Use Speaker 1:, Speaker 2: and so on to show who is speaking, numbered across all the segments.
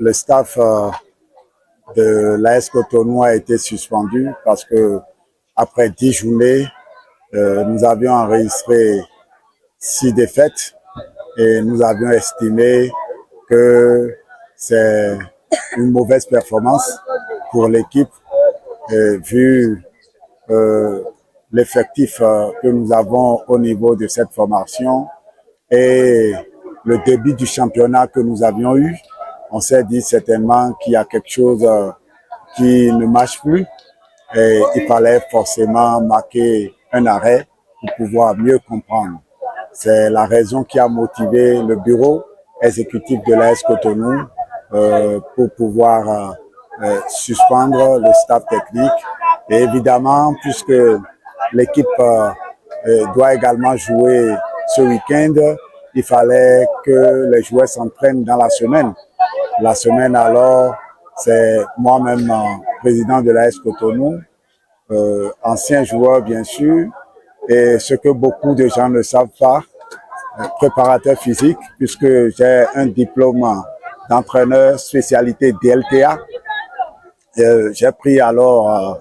Speaker 1: Le staff de l'AS Cotonou a été suspendu parce que après 10 journées, nous avions enregistré 6 défaites et nous avions estimé que c'est une mauvaise performance pour l'équipe vu l'effectif que nous avons au niveau de cette formation et le début du championnat que nous avions eu. On s'est dit certainement qu'il y a quelque chose qui ne marche plus et il fallait forcément marquer un arrêt pour pouvoir mieux comprendre. C'est la raison qui a motivé le bureau exécutif de l'AS Cotonou pour pouvoir suspendre le staff technique. Et évidemment, puisque l'équipe doit également jouer ce week-end, il fallait que les joueurs s'entraînent dans la semaine. La semaine, alors, c'est moi-même président de l'AS Cotonou, ancien joueur bien sûr, et ce que beaucoup de gens ne savent pas, préparateur physique, puisque j'ai un diplôme d'entraîneur spécialité DLTA. J'ai pris alors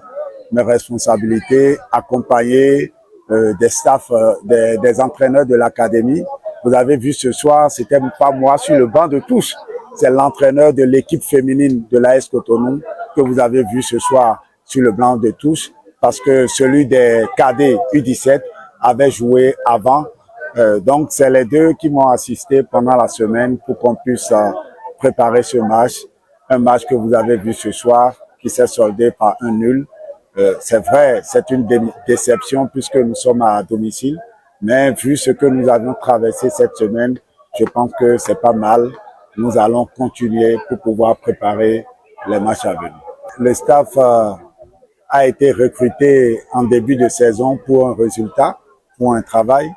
Speaker 1: mes responsabilités, accompagner des staffs, des entraîneurs de l'académie. Vous avez vu ce soir, c'était pas moi sur le banc de touche, c'est l'entraîneur de l'équipe féminine de l'AS Cotonou que vous avez vu ce soir sur le banc de touche, parce que celui des cadets U17 avait joué avant. Donc c'est les deux qui m'ont assisté pendant la semaine pour qu'on puisse préparer ce match, un match que vous avez vu ce soir qui s'est soldé par un nul. C'est vrai, c'est une déception puisque nous sommes à domicile, mais vu ce que nous avons traversé cette semaine, je pense que c'est pas mal. Nous allons continuer pour pouvoir préparer les matchs à venir. Le staff a été recruté en début de saison pour un résultat, pour un travail,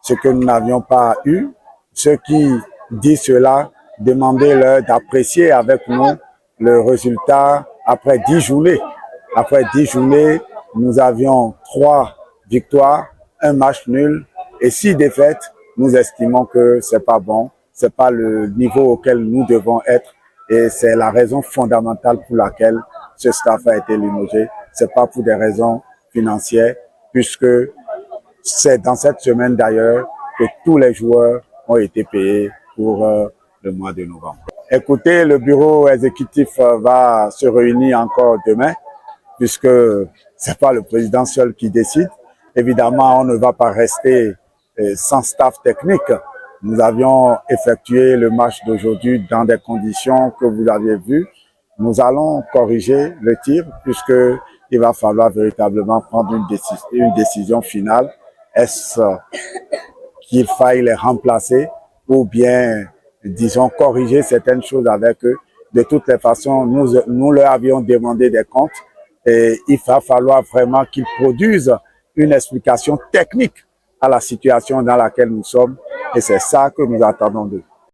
Speaker 1: ce que nous n'avions pas eu. Ceux qui disent cela, demandez-leur d'apprécier avec nous le résultat après 10 journées. Après 10 journées, nous avions 3 victoires, un match nul et 6 défaites. Nous estimons que c'est pas bon, c'est pas le niveau auquel nous devons être et c'est la raison fondamentale pour laquelle ce staff a été limogé. C'est pas pour des raisons financières, puisque c'est dans cette semaine d'ailleurs que tous les joueurs ont été payés pour le mois de novembre. Écoutez, le bureau exécutif va se réunir encore demain, puisque c'est pas le président seul qui décide. Évidemment, on ne va pas rester sans staff technique. Nous avions effectué le match d'aujourd'hui dans des conditions que vous aviez vues. Nous allons corriger le tir, puisque il va falloir véritablement prendre une décision finale. Est-ce qu'il faille les remplacer ou bien, disons, corriger certaines choses avec eux? De toutes les façons, nous leur avions demandé des comptes et il va falloir vraiment qu'ils produisent une explication technique à la situation dans laquelle nous sommes et c'est ça que nous attendons d'eux.